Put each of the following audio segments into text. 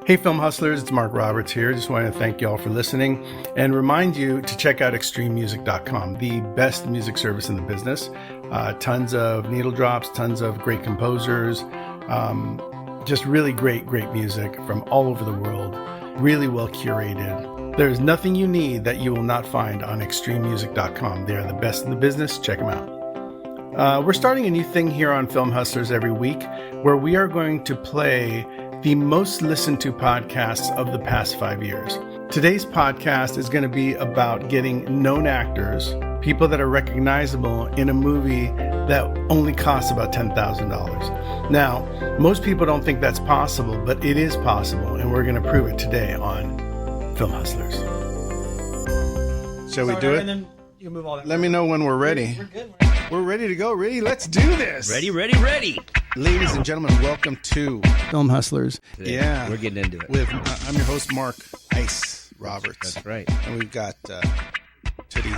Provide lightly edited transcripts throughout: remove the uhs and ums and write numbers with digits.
Hey Film Hustlers, it's Mark Roberts here. Just want to thank you all for listening and remind you to check out extrememusic.com, the best music service in the business. Tons of needle drops, tons of great composers, just really great music from all over the world, really well curated. There's nothing you need that you will not find on extrememusic.com. They are the best in the business. Check them out. We're starting a new thing here on Film Hustlers every week where we are going to play the most listened to podcasts of the past 5 years. Today's podcast is going to be about getting known actors, people that are recognizable in a movie that only costs about $10,000. Now, most people don't think that's possible, but it is possible, and we're going to prove it today on Film Hustlers. Shall we do it? And then you can move all that. Let me know when we're ready. We're good. We're ready to go. Ready? Let's do this. Ready. Ladies and gentlemen, welcome to Film Hustlers. Today, Yeah. we're getting into it. With I'm your host, Mark Ice Roberts. That's right. And we've got Titty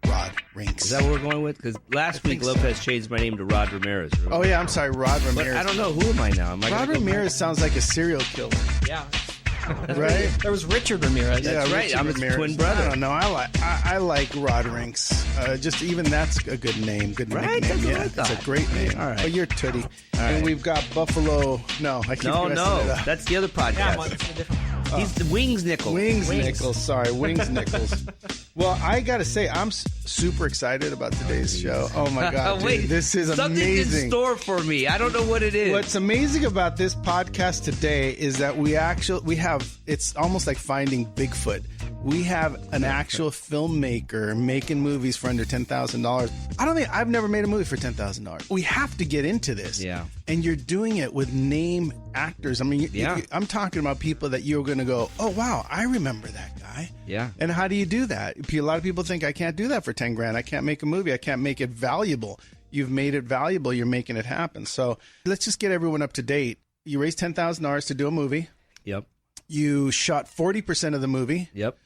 Rod Rinks. Is that what we're going with? Because last week Lopez changed my name to Rod Ramirez. Remember? Oh, yeah, I'm sorry, Rod But Ramirez. I don't know. Who am I now? Rod Ramirez sounds like a serial killer, Yeah. right? There was Richard Ramirez. That's right. Richard I'm his Ramirez. twin brother. I don't know. I like Rod Rinks. Just even that's a good name. Good Right? nickname. That's what I Yeah, thought. it's a great name. All right. But you're Tootie. And right. we've got Buffalo. No, I keep messing it up. That's the other Yeah, podcast. it's a different. He's the Wings Nickel. Wings Nichols. Sorry, Wings Nichols. Well, I got to say, I'm super excited about today's show. Oh, my God. Wait, dude, this is something's amazing. in store for me. I don't know what it is. What's amazing about this podcast today is that we have, it's almost like finding Bigfoot. We have an actual filmmaker making movies for under $10,000. I've never made a movie for $10,000. We have to get into this. Yeah. And you're doing it with name actors. I mean, I'm talking about people that you're going to go, oh, wow, I remember that guy. Yeah. And how do you do that? A lot of people think I can't do that for 10 grand. I can't make a movie. I can't make it valuable. You've made it valuable. You're making it happen. So let's just get everyone up to date. You raised $10,000 to do a movie. Yep. You shot 40% of the movie. Yep.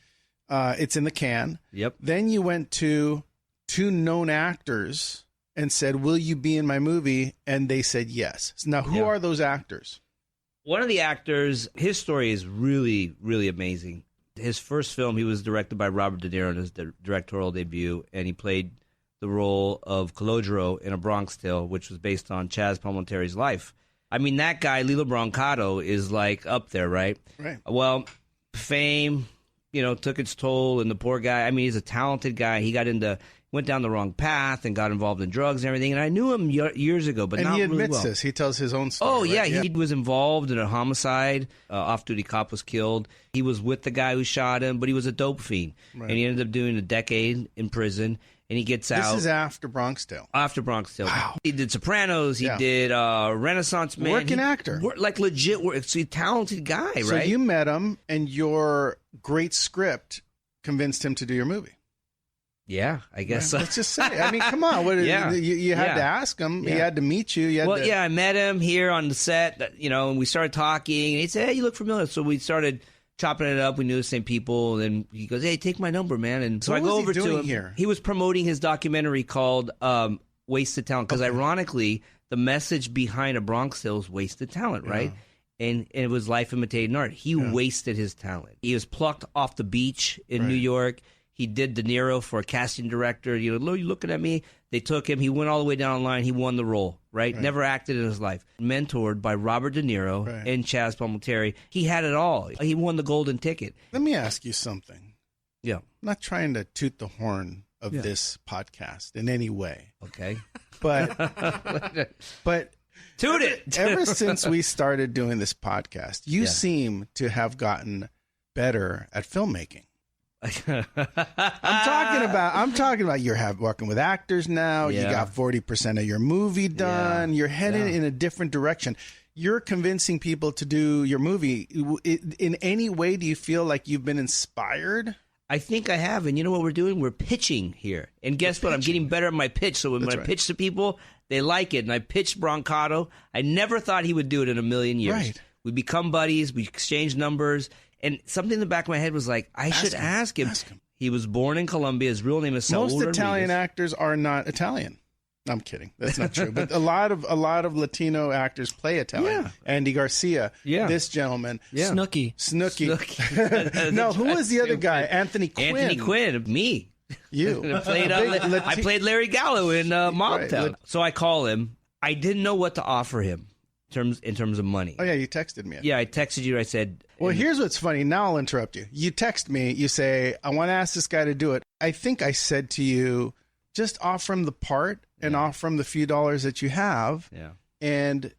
It's in the can. Yep. Then you went to two known actors and said, will you be in my movie? And they said yes. Now, who are those actors? One of the actors, his story is really, really amazing. His first film, he was directed by Robert De Niro in his directorial debut, and he played the role of Calogero in A Bronx Tale, which was based on Chaz Palminteri's life. I mean, that guy, Lilo Brancato, is like up there, right? Right. Well, fame, took its toll, and the poor guy, I mean, he's a talented guy. He went down the wrong path and got involved in drugs and everything. And I knew him years ago, but not really well. And he admits this. He tells his own story. Oh, yeah. Right? He was involved in a homicide. Off-duty cop was killed. He was with the guy who shot him, but he was a dope fiend. Right. And he ended up doing a decade in prison. And he gets out. This is after Bronx Tale. After Bronx Tale. Wow. He did Sopranos. He did Renaissance Man. Working actor. Like legit work. He's a talented guy, right? So you met him, and your great script convinced him to do your movie. Yeah, I guess so. Let's just say. I mean, come on. You had to ask him. Yeah. He had to meet you. I met him here on the set, and we started talking. And he said, hey, you look familiar. So we started chopping it up. We knew the same people. And then he goes, hey, take my number, man. And so I go over to him. Here? He was promoting his documentary called Wasted Talent. Because ironically, the message behind A Bronx Tale is wasted talent, right? And it was life imitating art. He wasted his talent. He was plucked off the beach in New York. He did De Niro for a casting director. You looking at me? They took him. He went all the way down the line. He won the role, right? Never acted in his life. Mentored by Robert De Niro and Chaz Palminteri. He had it all. He won the golden ticket. Let me ask you something. Yeah. I'm not trying to toot the horn of this podcast in any way. Okay. But toot it. Ever since we started doing this podcast, you seem to have gotten better at filmmaking. I'm talking about you're working with actors now. You got 40% of your movie done. You're headed in a different direction. You're convincing people to do your movie. In any way, do you feel like you've been inspired? I think I have. And you know what we're doing? We're pitching here. And guess what? I'm getting better at my pitch. So when I pitch to people, they like it. And I pitched Brancato. I never thought he would do it in a million years. Right. We become buddies. We exchange numbers. And something in the back of my head was like, I should ask him. He was born in Colombia. His real name is Saul Most Rodriguez. Italian actors are not Italian. I'm kidding. That's not true. But a lot of Latino actors play Italian. Yeah. Andy Garcia. Yeah. This gentleman. Yeah. Snooki. No, who was the other guy? Anthony Quinn. Anthony Quinn, me. You. I played Larry Gallo in Mobtown. Right. So I call him. I didn't know what to offer him in terms of money. Oh, yeah, you texted me. Yeah, I texted you. I said, well, here's what's funny. Now I'll interrupt you. You text me. You say, I want to ask this guy to do it. I think I said to you, just offer him the part and offer him the few dollars that you have. Yeah. And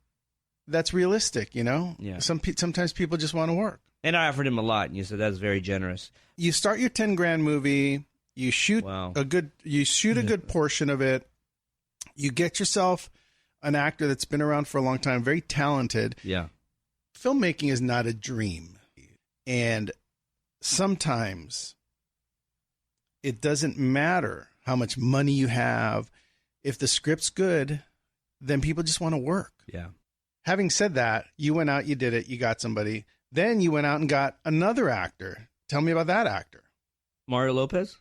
that's realistic, you know? Yeah. Sometimes people just want to work. And I offered him a lot, and you said that's very generous. You start your 10 grand movie. You shoot a good portion of it. You get yourself an actor that's been around for a long time, very talented. Yeah. Filmmaking is not a dream. And sometimes it doesn't matter how much money you have. If the script's good, then people just want to work. Yeah. Having said that, you went out, you did it, you got somebody. Then you went out and got another actor. Tell me about that actor. Mario Lopez?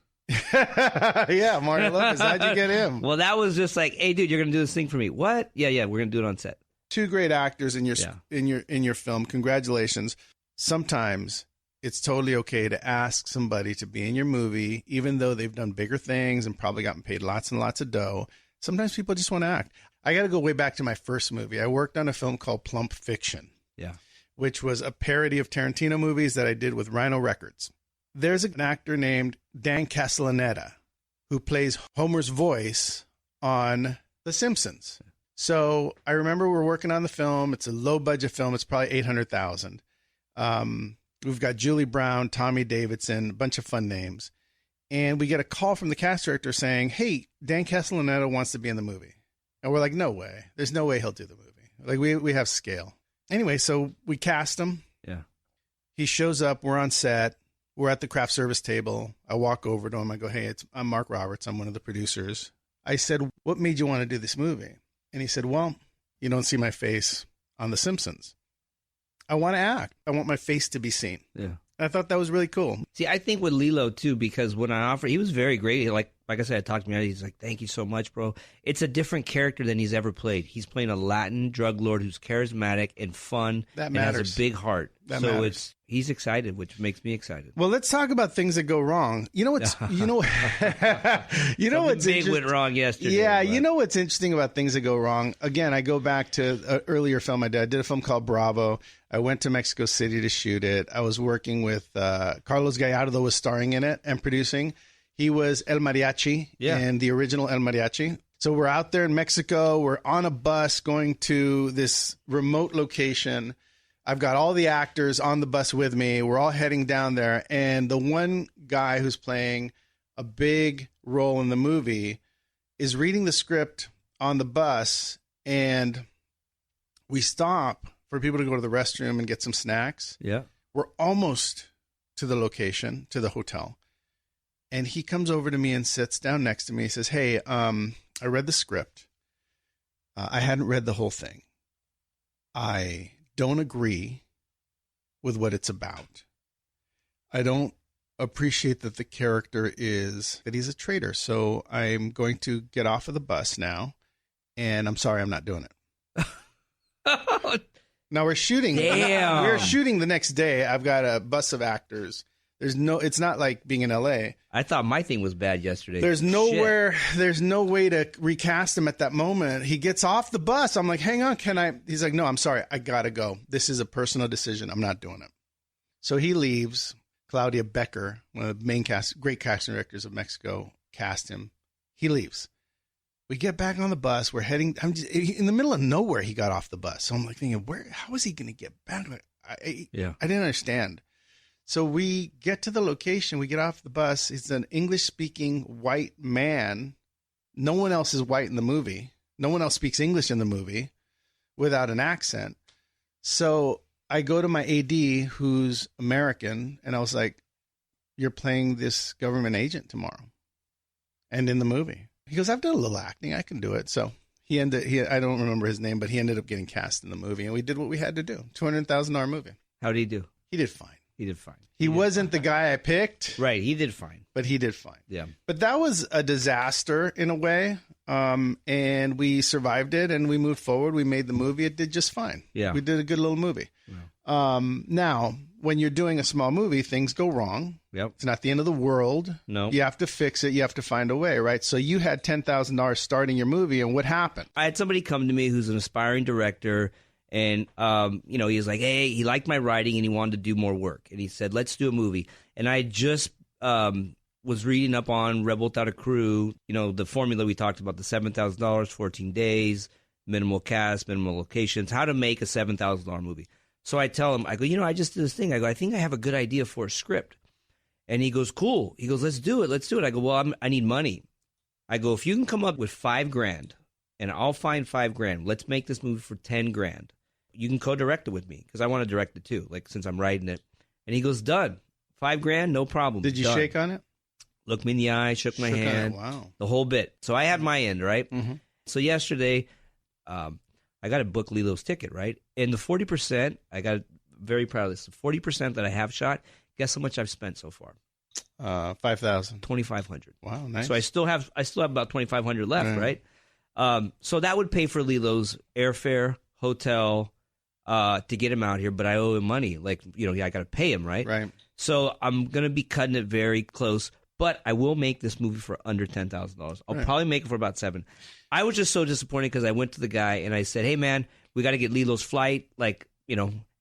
Yeah, Mario Lopez. How'd you get him? Well, that was just like, hey, dude, you're gonna do this thing for me. What? Yeah, we're gonna do it on set. Two great actors in your film. Congratulations. Sometimes it's totally okay to ask somebody to be in your movie, even though they've done bigger things and probably gotten paid lots and lots of dough. Sometimes people just want to act. I got to go way back to my first movie. I worked on a film called Plump Fiction, which was a parody of Tarantino movies that I did with Rhino Records. There's an actor named Dan Castellaneta who plays Homer's voice on The Simpsons. So I remember we're working on the film. It's a low budget film. It's probably $800,000. We've got Julie Brown, Tommy Davidson, a bunch of fun names. And we get a call from the cast director saying, hey, Dan Castellaneta wants to be in the movie. And we're like, no way. There's no way he'll do the movie. Like, we have scale. Anyway, so we cast him. Yeah. He shows up. We're on set. We're at the craft service table. I walk over to him. I go, hey, I'm Mark Roberts. I'm one of the producers. I said, what made you want to do this movie? And he said, well, you don't see my face on The Simpsons. I want to act. I want my face to be seen. Yeah. I thought that was really cool. See, I think with Lilo, too, because when I offered, he was very great. Like I said, I talked to him. He's like, thank you so much, bro. It's a different character than he's ever played. He's playing a Latin drug lord who's charismatic and fun. That matters. And has a big heart. That matters. He's excited, which makes me excited. Well, let's talk about things that go wrong. You know what's what's big went wrong yesterday. Yeah, but... you know what's interesting about things that go wrong? Again, I go back to an earlier film I did. I did a film called Bravo. I went to Mexico City to shoot it. I was working with Carlos Gallardo was starring in it and producing. He was El Mariachi in the original El Mariachi. So we're out there in Mexico. We're on a bus going to this remote location. I've got all the actors on the bus with me. We're all heading down there. And the one guy who's playing a big role in the movie is reading the script on the bus. And we stop for people to go to the restroom and get some snacks. Yeah. We're almost to the location, to the hotel. And he comes over to me and sits down next to me. He says, hey, I read the script. I hadn't read the whole thing. I don't agree with what it's about. I don't appreciate that the character that he's a traitor. So I'm going to get off of the bus now. And I'm sorry, I'm not doing it. Now we're shooting. Damn. We're shooting the next day. I've got a bus of actors. It's not like being in LA. I thought my thing was bad yesterday. There's no way to recast him at that moment. He gets off the bus. I'm like, hang on, he's like, no, I'm sorry. I gotta go. This is a personal decision. I'm not doing it. So he leaves. Claudia Becker, one of the main great casting directors of Mexico, cast him. He leaves. We get back on the bus. We're heading, in the middle of nowhere. He got off the bus. So I'm like thinking, how is he going to get back? I didn't understand. So we get to the location. We get off the bus. It's an English-speaking white man. No one else is white in the movie. No one else speaks English in the movie without an accent. So I go to my AD, who's American, and I was like, you're playing this government agent tomorrow and in the movie. He goes, I've done a little acting. I can do it. So I don't remember his name, but he ended up getting cast in the movie, and we did what we had to do. $200,000 movie. How did he do? He did fine. He did fine. He wasn't the guy I picked. Right. He did fine. But he did fine. Yeah. But that was a disaster in a way. And we survived it and we moved forward. We made the movie. It did just fine. Yeah. We did a good little movie. Yeah. Now, when you're doing a small movie, things go wrong. Yep. It's not the end of the world. No. You have to fix it. You have to find a way, right? So you had $10,000 starting your movie, and what happened? I had somebody come to me who's an aspiring director, and he was like, hey, he liked my writing and he wanted to do more work. And he said, let's do a movie. And I just was reading up on Rebel Without a Crew, the formula we talked about, the $7,000, 14 days, minimal cast, minimal locations, how to make a $7,000 movie. So I tell him, I go, I just did this thing. I go, I think I have a good idea for a script. And he goes, cool. He goes, let's do it. I go, well, I need money. I go, if you can come up with $5,000 and I'll find $5,000, let's make this movie for $10,000. You can co-direct it with me because I want to direct it too, since I'm writing it. And he goes, done. $5,000, no problem. Did you done. shake on it? Looked me in the eye, shook my hand. Wow. The whole bit. So I had my end, right? Mm-hmm. So yesterday, I got to book Lilo's ticket, right? And the 40%, I got very proud of this. The 40% that I have shot, guess how much I've spent so far? $5,000. $2,500. Wow, nice. So I still have about $2,500 left, right? So that would pay for Lilo's airfare, hotel, to get him out here, but I owe him money. I got to pay him, right? Right. So I'm going to be cutting it very close, but I will make this movie for under $10,000. I'll probably make it for about $7,000. I was just so disappointed because I went to the guy and I said, hey, man, we got to get Lilo's flight, and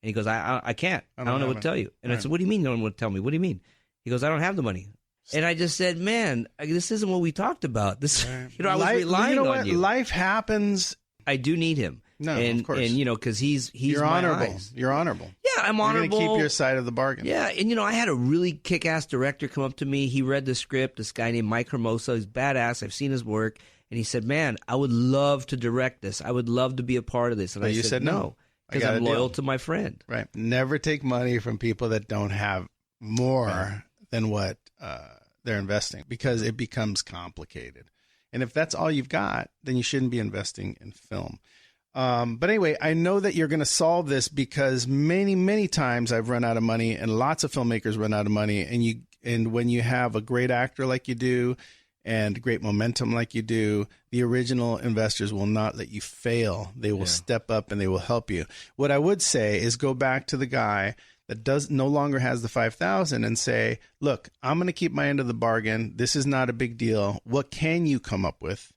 he goes, I can't. I don't know what to tell you. And I said, what do you mean no one would tell me? What do you mean? He goes, I don't have the money. And I just said, man, this isn't what we talked about. This, I was relying on you. Life happens. I do need him. No, and, of course. And, because he's You're my honorable. eyes. You're honorable. Yeah, I'm honorable. You're going to keep your side of the bargain. Yeah, and, I had a really kick-ass director come up to me. He read the script, this guy named Mike Hermoso. He's badass. I've seen his work. And he said, man, I would love to direct this. I would love to be a part of this. And But I you said no. Because I'm loyal to my friend. Right. Never take money from people that don't have more than what they're investing, because it becomes complicated. And if that's all you've got, then you shouldn't be investing in film. But anyway, I know that you're going to solve this because many, many times I've run out of money and lots of filmmakers run out of money. And when you have a great actor like you do and great momentum like you do, the original investors will not let you fail. They will step up and they will help you. What I would say is go back to the guy that no longer has the $5,000 and say, look, I'm going to keep my end of the bargain. This is not a big deal. What can you come up with?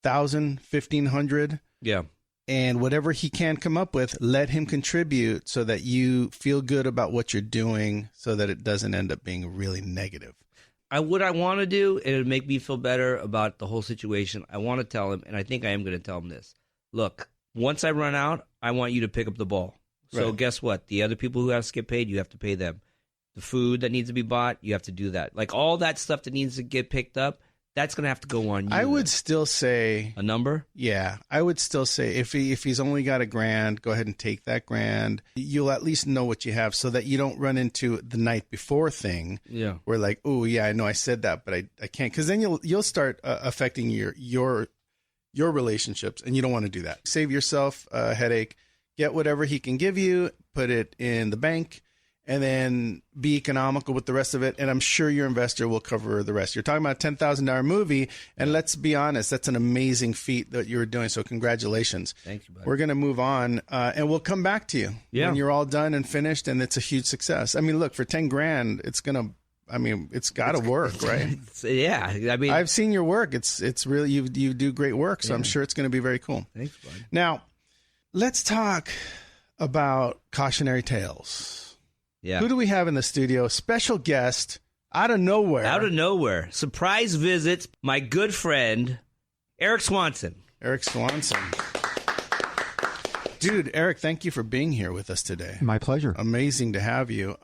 $1,000, $1,500? Yeah. And whatever he can come up with, let him contribute so that you feel good about what you're doing so that it doesn't end up being really negative. What I want to do, and it would make me feel better about the whole situation, I want to tell him, and I think I am going to tell him this. Look, once I run out, I want you to pick up the ball. So guess what? The other people who have to get paid, you have to pay them. The food that needs to be bought, you have to do that. All that stuff that needs to get picked up, that's going to have to go on you. I would still say a number. Yeah, I would still say if he's only got $1,000, go ahead and take that $1,000. You'll at least know what you have so that you don't run into the night before thing. Yeah, where oh yeah, I know I said that, but I can't, because then you'll start affecting your relationships, and you don't want to do that. Save yourself a headache. Get whatever he can give you, put it in the bank, and then be economical with the rest of it. And I'm sure your investor will cover the rest. You're talking about a $10,000 movie, and let's be honest, that's an amazing feat that you were doing. So congratulations. Thank you, buddy. We're going to move on, and we'll come back to you when you're all done and finished, and it's a huge success. I mean, look, for $10,000, it's got to work, right? Yeah. I've seen your work. It's really, you do great work. So I'm sure it's going to be very cool. Thanks, buddy. Now, let's talk about Cautionary Tales. Yeah. Who do we have in the studio? Special guest out of nowhere. Out of nowhere. Surprise visits. My good friend, Eric Swanson. Eric Swanson. Dude, Eric, thank you for being here with us today. My pleasure. Amazing to have you.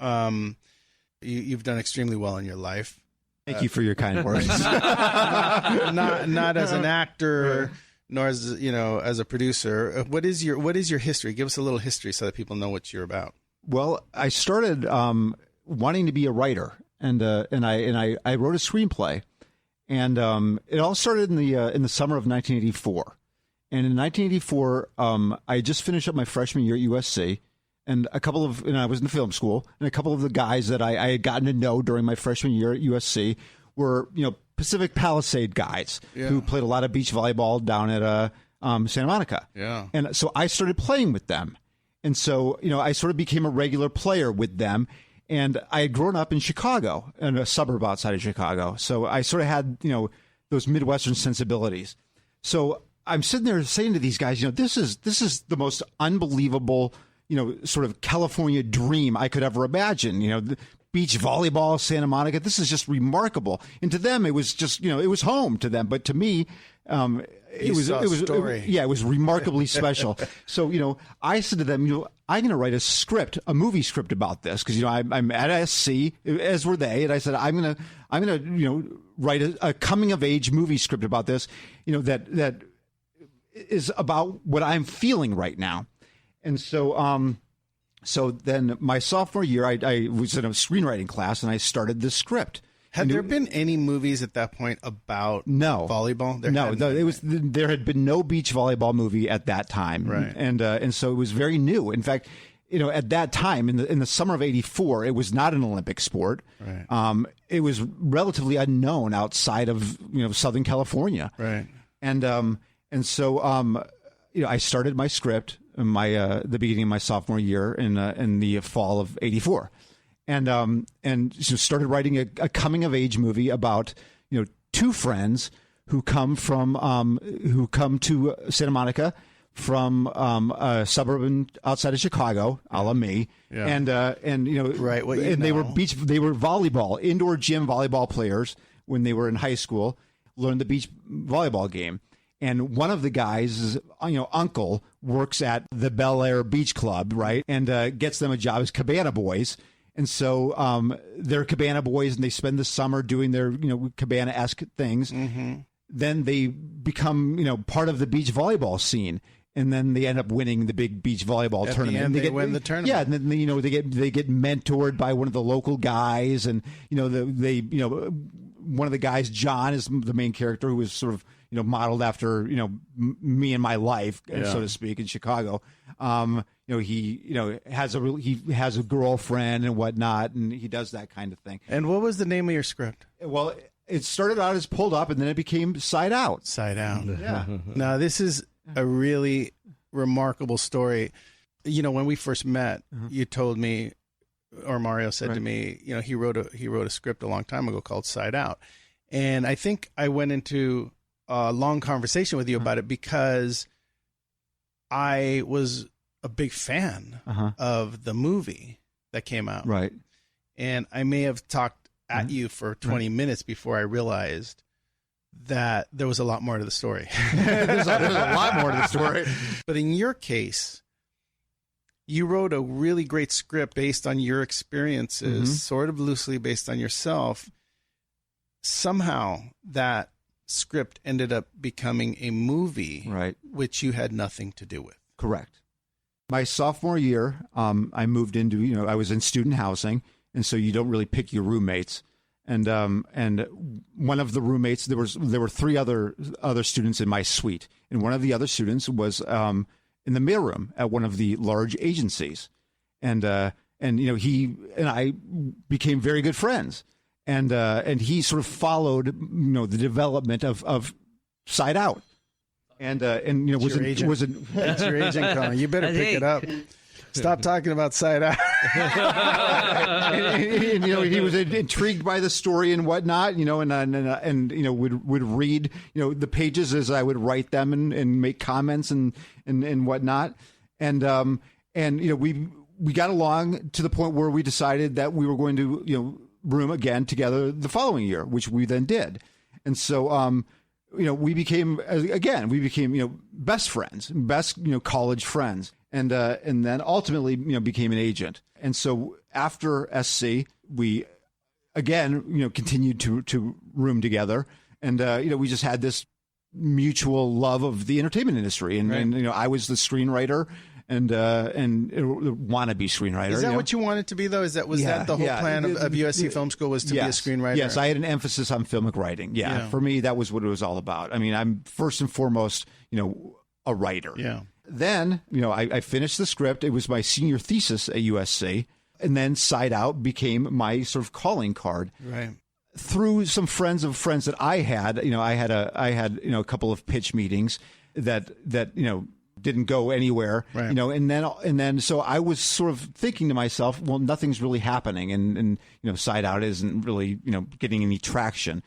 You've done extremely well in your life. Thank you for your kind words. not as an actor, nor as as a producer. What is your history? Give us a little history so that people know what you're about. Well, I started wanting to be a writer, and I wrote a screenplay, and it all started in the summer of 1984. And in 1984, I just finished up my freshman year at USC, And I was in film school, and a couple of the guys that I had gotten to know during my freshman year at USC were, Pacific Palisade guys who played a lot of beach volleyball down at Santa Monica. Yeah. And so I started playing with them. And so, I sort of became a regular player with them. And I had grown up in Chicago, in a suburb outside of Chicago. So I sort of had, those Midwestern sensibilities. So I'm sitting there saying to these guys, this is the most unbelievable, sort of California dream I could ever imagine. The beach volleyball, Santa Monica. This is just remarkable. And to them, it was just, it was home to them. But to me, it was remarkably special. So, I said to them, I'm going to write a movie script about this because, I'm at SC, as were they. And I said, I'm going to, write a coming of age movie script about this, that is about what I'm feeling right now. And so, so then my sophomore year, I was in a screenwriting class and I started this script. Had there been any movies at that point about volleyball? There had been no beach volleyball movie at that time, right? And so it was very new. In fact, at that time in the summer of '84, it was not an Olympic sport. Right. It was relatively unknown outside of Southern California. Right. And so I started my script in the beginning of my sophomore year in the fall of '84. And so started writing a coming of age movie about two friends who come to Santa Monica from a suburb outside of Chicago, a la me, and right, they were volleyball, indoor gym volleyball players when they were in high school, learned the beach volleyball game. And one of the guys, uncle, works at the Bel Air Beach Club, right, and gets them a job as cabana boys. And so they're cabana boys, and they spend the summer doing their, cabana-esque things. Mm-hmm. Then they become, part of the beach volleyball scene, and then they end up winning the big beach volleyball tournament. At the end, they win the tournament. Yeah, and then they get mentored by one of the local guys, and one of the guys, John, is the main character, who is sort of modeled after me and my life, so to speak, in Chicago. He has a girlfriend and whatnot, and he does that kind of thing. And what was the name of your script? Well, it started out as Pulled Up, and then it became Side Out. Side Out. Yeah. Now, this is a really remarkable story. When we first met, you told me, or Mario said to me, he wrote a script a long time ago called Side Out, and I think I went into a long conversation with you about it because I was a big fan of the movie that came out. Right. And I may have talked at you for 20 minutes before I realized that there was a lot more to the story. there's a lot more to the story. But in your case, you wrote a really great script based on your experiences, sort of loosely based on yourself. Somehow that script ended up becoming a movie, right, which you had nothing to do with. Correct. My sophomore year, I moved into, I was in student housing, and so you don't really pick your roommates. And one of the roommates, there were three other students in my suite, and one of the other students was in the mailroom at one of the large agencies, and he and I became very good friends, and he sort of followed the development of Side Out. It's your agent calling. You better pick it up. Stop talking about Side Out. and he was intrigued by the story and whatnot, and would read the pages as I would write them and make comments and whatnot, and we got along to the point where we decided that we were going to room again together the following year, which we then did, and so. We became best friends, best college friends, and then ultimately became an agent. And so after SC, we again continued to room together, and we just had this mutual love of the entertainment industry, and I was the screenwriter. And wannabe screenwriter. Is that what you wanted to be, though? That the whole plan of USC Film School was to be a screenwriter? Yes, I had an emphasis on filmic writing. Yeah, for me, that was what it was all about. I mean, I'm first and foremost, a writer. Yeah. Then, I finished the script. It was my senior thesis at USC. And then Side Out became my sort of calling card. Right. Through some friends of friends that I had, I had a couple of pitch meetings that didn't go anywhere, right. And then so I was sort of thinking to myself, well, nothing's really happening, and Side Out isn't really getting any traction.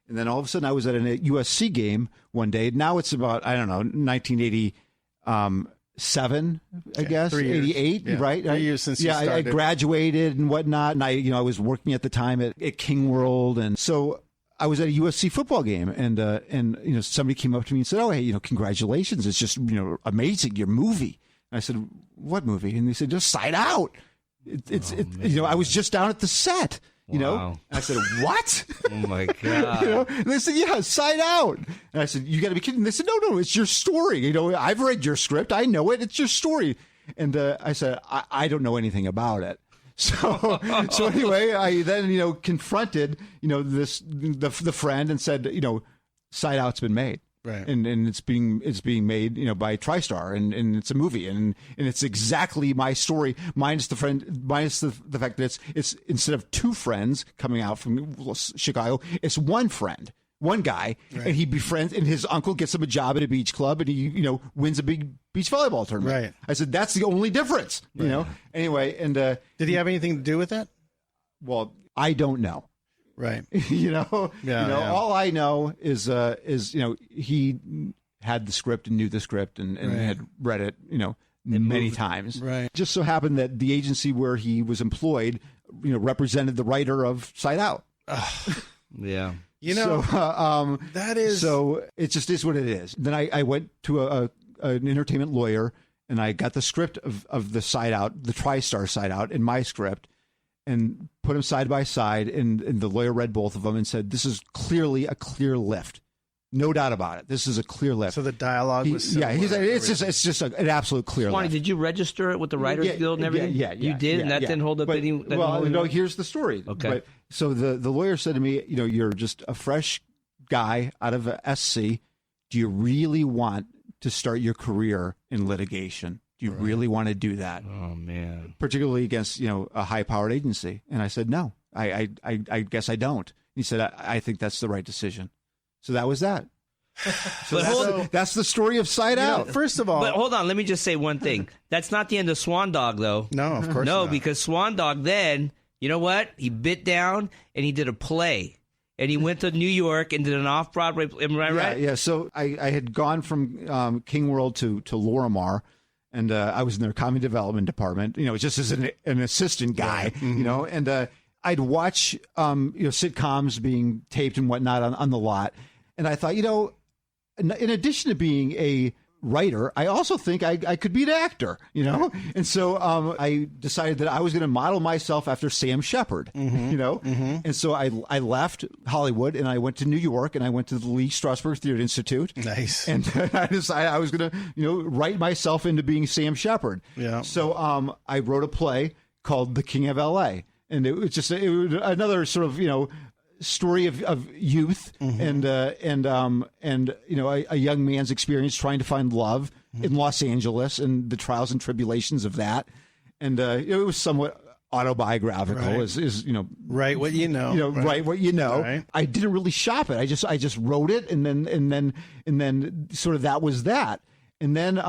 And then all of a sudden I was at a USC game one day. Now it's about, I don't know, 1987, I guess, 88, yeah. right? 3 years since you started. I graduated and whatnot, and I was working at the time at King World, and so I was at a USC football game, and somebody came up to me and said, "Oh, hey, congratulations! It's just amazing, your movie." And I said, "What movie?" And they said, "Just Side Out." I was just down at the set. Wow. And I said, "What?" Oh my God. And they said, "Yeah, Side Out." And I said, "You got to be kidding." And they said, No, it's your story. I've read your script. I know it. It's your story." And I said, I don't know anything about it. So anyway, I then, confronted, the friend and said, Side Out's been made. Right. And it's being made, by TriStar, and it's a movie, and it's exactly my story, minus the fact that it's instead of two friends coming out from Chicago, it's one friend, one guy, right. And he befriends, and his uncle gets him a job at a beach club, and he wins a big beach volleyball tournament. Right. I said, that's the only difference, right. Anyway, and did he have anything to do with that? Well, I don't know. Right. All I know is he had the script and knew the script and right. had read it, many times. Right. Just so happened that the agency where he was employed, represented the writer of Side Out. Yeah. That is. So it just is what it is. Then I went to an entertainment lawyer, and I got the script of the Side Out, the TriStar Side Out, in my script, and put them side by side, and the lawyer read both of them and said, "This is clearly a clear lift, no doubt about it. This is a clear lift." So the dialogue was similar. Yeah, it's just an absolute clear Swanee, lift. did you register it with the Writers Guild and everything? Yeah, you did, and that didn't hold up any. Here's the story. Okay. So the lawyer said to me, "You're just a fresh guy out of SC. Do you really want to start your career in litigation? Do you really want to do that?" Oh man! Particularly against a high-powered agency. And I said, "No, I guess I don't." He said, I think that's the right decision." So that was that. That's the story of Side Out. First of all, but hold on, let me just say one thing. That's not the end of Swan Dog, though. No, of course no, not. because Swan Dog then, you know what? He bit down and he did a play. And he went to New York and did an off-Broadway. Am I right? Yeah. So I had gone from King World to Lorimar, and I was in their comedy development department, just as an assistant guy, right. Mm-hmm. And I'd watch, sitcoms being taped and whatnot on the lot. And I thought, in addition to being a writer, I also think I could be an actor, And so I decided that I was going to model myself after Sam Shepard, Mm-hmm. And so I left Hollywood and I went to New York and I went to the Lee Strasberg Theater Institute. Nice. And I decided I was going to, write myself into being Sam Shepard. Yeah. So I wrote a play called The King of L.A. And it was just another sort of, story of youth mm-hmm. and a young man's experience trying to find love mm-hmm. in Los Angeles and the trials and tribulations of that, and it was somewhat autobiographical, right. is write what you know, write what you know. Right. I didn't really shop it. I just wrote it, and then sort of that was that, and then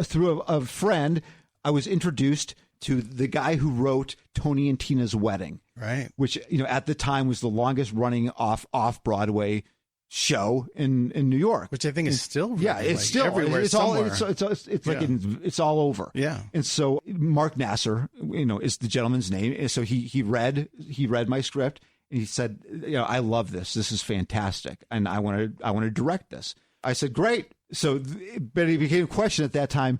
through a friend, I was introduced to the guy who wrote Tony and Tina's Wedding. Right. Which, at the time was the longest running off-Broadway show in New York. Which I think is still it's still everywhere. It's somewhere. It's all over. Yeah. And so Mark Nasser, is the gentleman's name. And so he read my script and he said, "I love this. This is fantastic, and I want to direct this." I said, "Great." So, but it became a question at that time,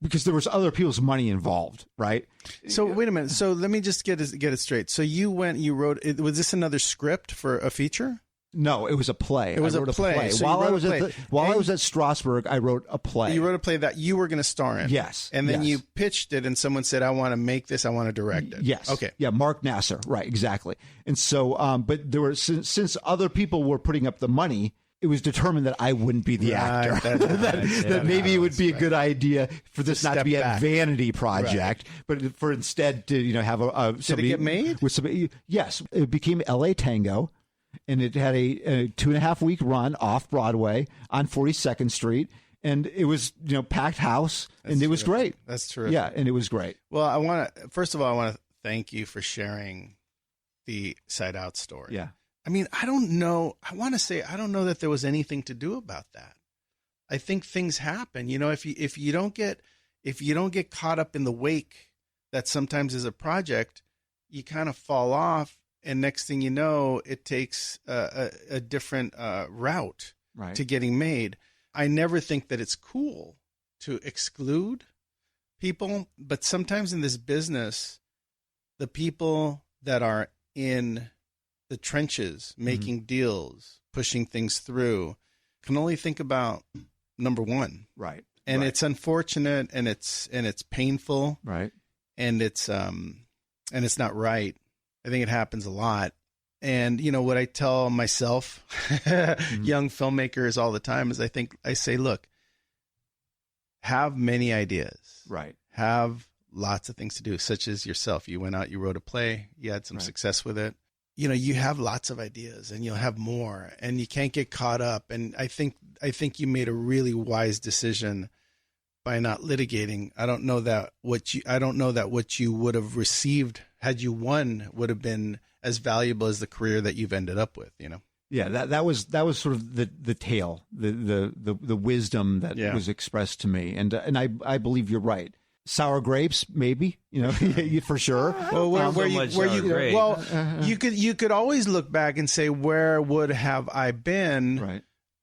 because there was other people's money involved, right? So wait a minute. So let me just get it straight. So you wrote. Was this another script for a feature? No, it was a play. It was a play. So While I was at Strasberg, I wrote a play. You wrote a play that you were going to star in. Yes. And then you pitched it, and someone said, "I want to make this. I want to direct it." Yes. Okay. Yeah, Mark Nasser. Right. Exactly. And so, but there were since other people were putting up the money, it was determined that I wouldn't be the actor. That maybe it would be a good idea for this not to be a vanity project, but for instead to have a Did it get made? With somebody. Yes, it became L.A. Tango, and it had a 2.5-week run off Broadway on 42nd Street, and it was packed house, and it was great. That's terrific. Yeah, and it was great. Well, first of all, I want to thank you for sharing the Side Out story. Yeah. I mean, I don't know. I want to say I don't know that there was anything to do about that. I think things happen. If you don't get caught up in the wake that sometimes is a project, you kind of fall off, and next thing you know, it takes a different route to getting made. I never think that it's cool to exclude people, but sometimes in this business, the people that are in the trenches, making deals, pushing things through, can only think about number one. Right. And it's unfortunate, and it's painful. Right. And it's not right. I think it happens a lot. And what I tell myself, young filmmakers all the time is I say, look, have many ideas. Right. Have lots of things to do, such as yourself. You went out, you wrote a play, you had some success with it. You have lots of ideas, and you'll have more, and you can't get caught up. And I think you made a really wise decision by not litigating. I don't know that what you would have received had you won would have been as valuable as the career that you've ended up with. Yeah, that was sort of the tale, the wisdom that was expressed to me, and I believe you're right. Sour grapes, maybe, for sure. Well, you could always look back and say, where would have I been? Right.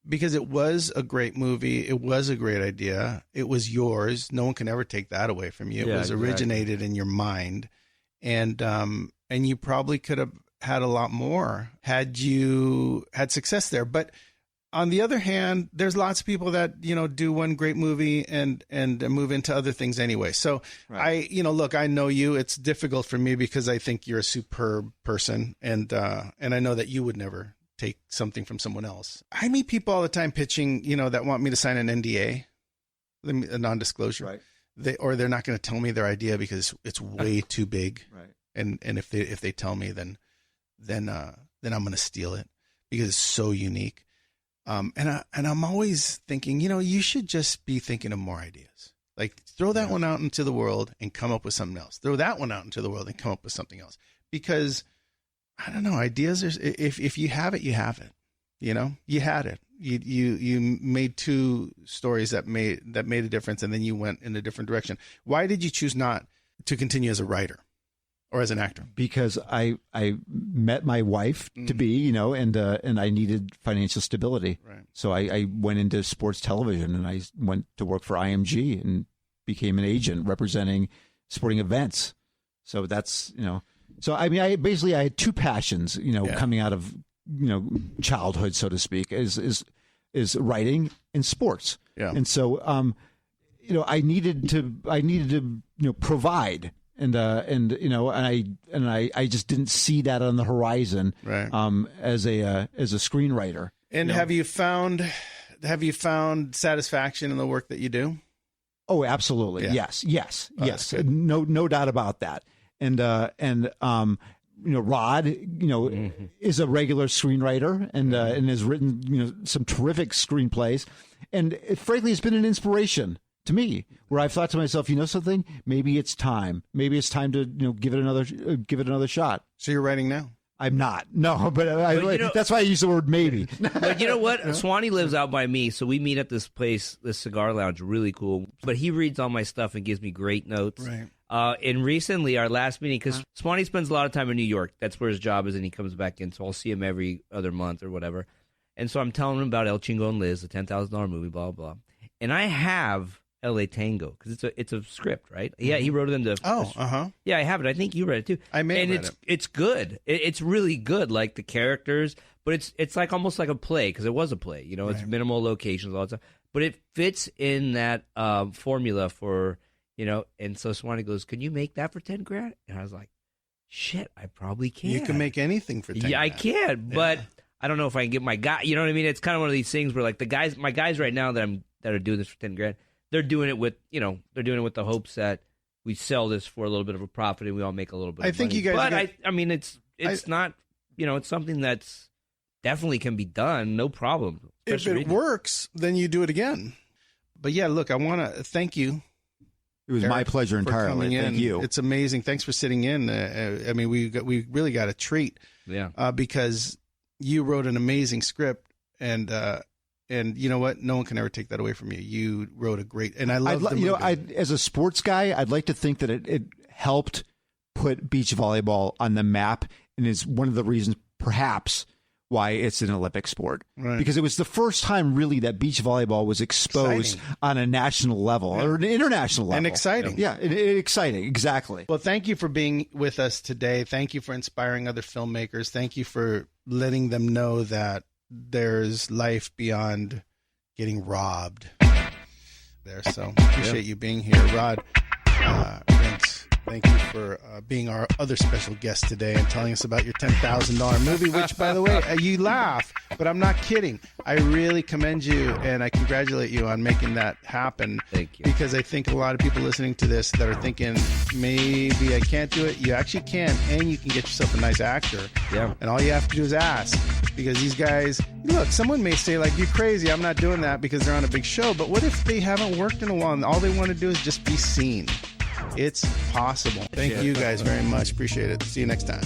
Because it was a great movie. It was a great idea. It was yours. No one can ever take that away from you. It was originated in your mind. And you probably could have had a lot more had you had success there. But on the other hand, there's lots of people that, do one great movie and move into other things anyway. So look, I know you. It's difficult for me because I think you're a superb person, and I know that you would never take something from someone else. I meet people all the time pitching, that want me to sign an NDA, a non-disclosure. Right. They're not going to tell me their idea because it's way too big. Right. And if they tell me, then I'm going to steal it because it's so unique. And I'm always thinking, you should just be thinking of more ideas. Like throw that one out into the world and come up with something else. Throw that one out into the world and come up with something else. Because I don't know, ideas are, if you have it, you have it. You had it. You made two stories that made a difference, and then you went in a different direction. Why did you choose not to continue as a writer or as an actor? Because I met my wife to be, and I needed financial stability. Right. So I went into sports television, and I went to work for IMG and became an agent representing sporting events. So that's, so I mean, I had two passions, coming out of, childhood, so to speak, is writing and sports. Yeah. And so, I needed to provide. And I just didn't see that on the horizon, right. As a screenwriter. And have you found satisfaction in the work that you do? Oh, absolutely. Yeah. Yes. No doubt about that. And Rod, is a regular screenwriter and has written, some terrific screenplays. And frankly, it's been an inspiration to me, where I've thought to myself, something, maybe it's time to, give it another shot. So you're writing now? I'm not. No, but that's why I use the word maybe. But you know what? Swanee lives out by me, so we meet at this place, this cigar lounge, really cool. But he reads all my stuff and gives me great notes. Right. And recently, our last meeting, because Swanee spends a lot of time in New York. That's where his job is, and he comes back in. So I'll see him every other month or whatever. And so I'm telling him about El Chingo and Liz, the $10,000 movie, blah, blah. And I have L.A. Tango, because it's a script, right? Yeah, he wrote it into. Yeah, I have it. I think you read it too. I may have read it. It's good. It's really good, like the characters, but it's like almost like a play, because it was a play. It's minimal locations, all that stuff, but it fits in that formula for And so Swanee goes, "Can you make that for $10,000?" And I was like, "Shit, I probably can." You can make anything for $10,000. Yeah, I can, but I don't know if I can get my guy. You know what I mean? It's kind of one of these things where like my guys right now that are doing this for $10,000, they're doing it with the hopes that we sell this for a little bit of a profit and we all make a little bit. I of think money. you guys. But I mean, it's not. It's something that's definitely can be done, no problem. If it works, then you do it again. But yeah, look, I want to thank you. It was my pleasure entirely. Thank you. It's amazing. Thanks for sitting in. I mean, we really got a treat. Yeah. Because you wrote an amazing script, and you know what? No one can ever take that away from you. You wrote a great, and I love the movie. As a sports guy, I'd like to think that it helped put beach volleyball on the map, and is one of the reasons, perhaps, why it's an Olympic sport. Right. Because it was the first time really that beach volleyball was exposed on a national level or an international level. And exciting. Yeah, exciting. Exactly. Well, thank you for being with us today. Thank you for inspiring other filmmakers. Thank you for letting them know that there's life beyond getting robbed there. So appreciate you being here. Rod, Rinks, thank you for being our other special guest today and telling us about your $10,000 movie, which, by the way, you laugh, but I'm not kidding. I really commend you and I congratulate you on making that happen. Thank you. Because I think a lot of people listening to this that are thinking, maybe I can't do it. You actually can, and you can get yourself a nice actor. Yeah. And all you have to do is ask. Because these guys, look, someone may say, like, you're crazy, I'm not doing that because they're on a big show. But what if they haven't worked in a while and all they want to do is just be seen? It's possible. Thank you guys very much. Appreciate it. See you next time.